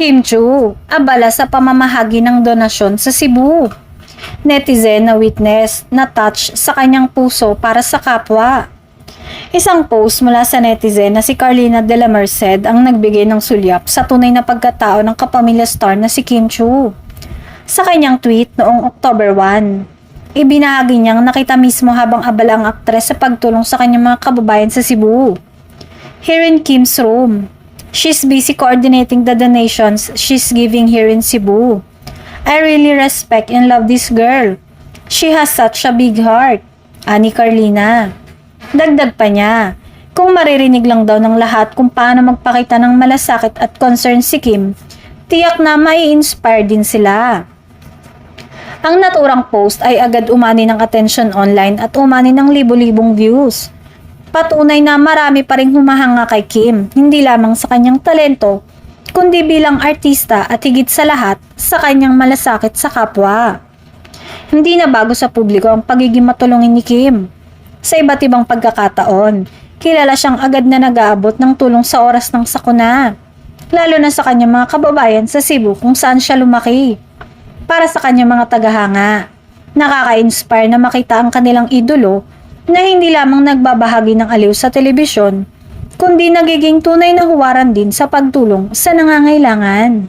Kim Chu, abala sa pamamahagi ng donasyon sa Cebu. Netizen na witness na touch sa kanyang puso para sa kapwa. Isang post mula sa netizen na si Carlina de la Merced ang nagbigay ng sulyap sa tunay na pagkatao ng kapamilya star na si Kim Chu. Sa kanyang tweet noong October 1, ibinahagi niyang nakita mismo habang abala ang aktres sa pagtulong sa kanyang mga kababayan sa Cebu. Here in Kim's room, she's busy coordinating the donations she's giving here in Cebu. I really respect and love this girl. She has such a big heart. Ani Carlina. Dagdag pa niya, kung maririnig lang daw ng lahat kung paano magpakita ng malasakit at concern si Kim, tiyak na mai-inspire din sila. Ang naturang post ay agad umani ng attention online at umani ng libo-libong views. Patunay na marami pa ring humahanga kay Kim, hindi lamang sa kanyang talento, kundi bilang artista at higit sa lahat sa kanyang malasakit sa kapwa. Hindi na bago sa publiko ang pagiging matulungin ni Kim. Sa iba't ibang pagkakataon, kilala siyang agad na nag-aabot ng tulong sa oras ng sakuna, lalo na sa kanyang mga kababayan sa Cebu kung saan siya lumaki. Para sa kanyang mga tagahanga, nakaka-inspire na makita ang kanilang idolo na hindi lamang nagbabahagi ng aliw sa telebisyon, kundi nagiging tunay na huwaran din sa pagtulong sa nangangailangan.